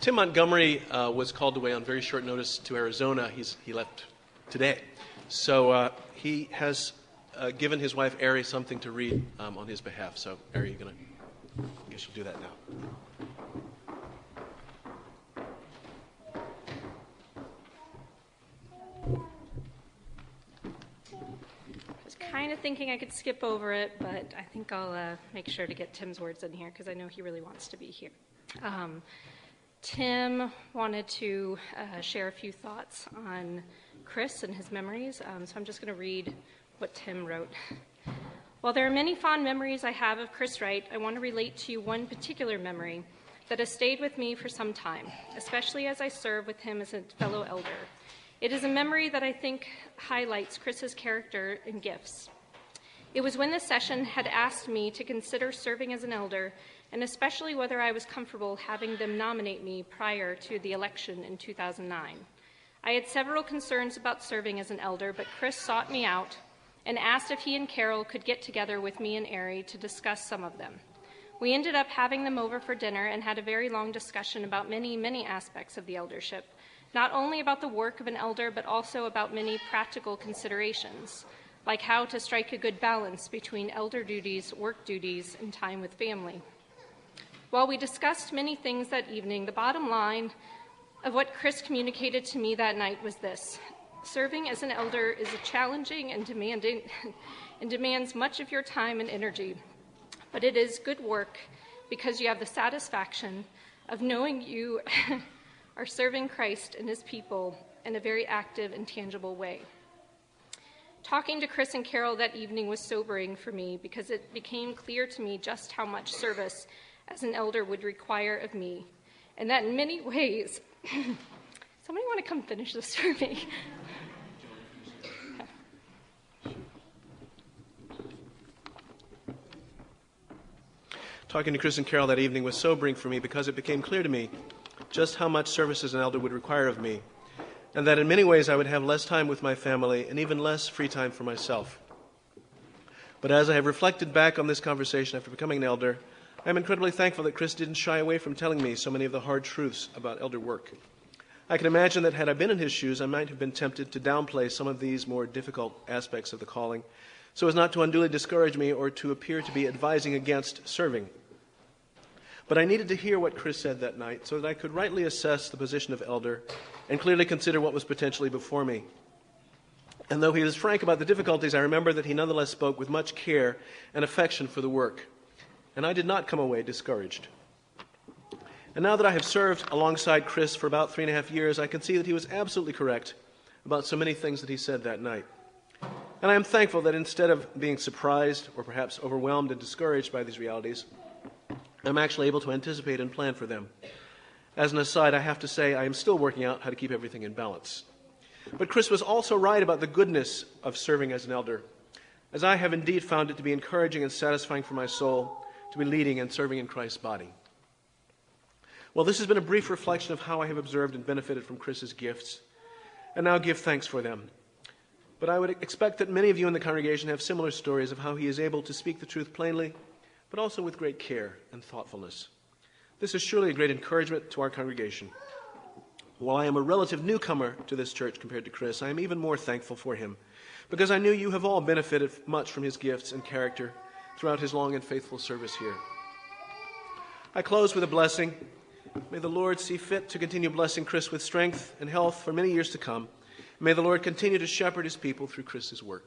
Tim Montgomery was called away on very short notice to Arizona. He left today. So he has given his wife, Ari, something to read on his behalf. So, Ari, I guess you'll do that now. Kind of thinking I could skip over it, but I think I'll make sure to get Tim's words in here because I know he really wants to be here. Tim wanted to share a few thoughts on Chris and his memories, so I'm just going to read what Tim wrote. While there are many fond memories I have of Chris Wright, I want to relate to you one particular memory that has stayed with me for some time, especially as I serve with him as a fellow elder. It is a memory that I think highlights Chris's character and gifts. It was when the session had asked me to consider serving as an elder, and especially whether I was comfortable having them nominate me prior to the election in 2009. I had several concerns about serving as an elder, but Chris sought me out and asked if he and Carol could get together with me and Ari to discuss some of them. We ended up having them over for dinner and had a very long discussion about many, many aspects of the eldership, not only about the work of an elder, but also about many practical considerations, like how to strike a good balance between elder duties, work duties, and time with family. While we discussed many things that evening, the bottom line of what Chris communicated to me that night was this: serving as an elder is challenging and demanding and demands much of your time and energy, but it is good work because you have the satisfaction of knowing you are serving Christ and his people in a very active and tangible way. Talking to Chris and Carol that evening was sobering for me because it became clear to me just how much service as an elder would require of me, and that in many ways, somebody want to come finish this for me? Talking to Chris and Carol that evening was sobering for me because it became clear to me just how much service as an elder would require of me, and that in many ways I would have less time with my family and even less free time for myself. But as I have reflected back on this conversation after becoming an elder, I am incredibly thankful that Chris didn't shy away from telling me so many of the hard truths about elder work. I can imagine that had I been in his shoes, I might have been tempted to downplay some of these more difficult aspects of the calling, so as not to unduly discourage me or to appear to be advising against serving. But I needed to hear what Chris said that night so that I could rightly assess the position of elder and clearly consider what was potentially before me. And though he was frank about the difficulties, I remember that he nonetheless spoke with much care and affection for the work. And I did not come away discouraged. And now that I have served alongside Chris for about 3.5 years, I can see that he was absolutely correct about so many things that he said that night. And I am thankful that instead of being surprised or perhaps overwhelmed and discouraged by these realities, I'm actually able to anticipate and plan for them. As an aside, I have to say I am still working out how to keep everything in balance. But Chris was also right about the goodness of serving as an elder, as I have indeed found it to be encouraging and satisfying for my soul to be leading and serving in Christ's body. Well, this has been a brief reflection of how I have observed and benefited from Chris's gifts, and now give thanks for them. But I would expect that many of you in the congregation have similar stories of how he is able to speak the truth plainly, but also with great care and thoughtfulness. This is surely a great encouragement to our congregation. While I am a relative newcomer to this church compared to Chris, I am even more thankful for him, because I know you have all benefited much from his gifts and character throughout his long and faithful service here. I close with a blessing. May the Lord see fit to continue blessing Chris with strength and health for many years to come. May the Lord continue to shepherd his people through Chris's work.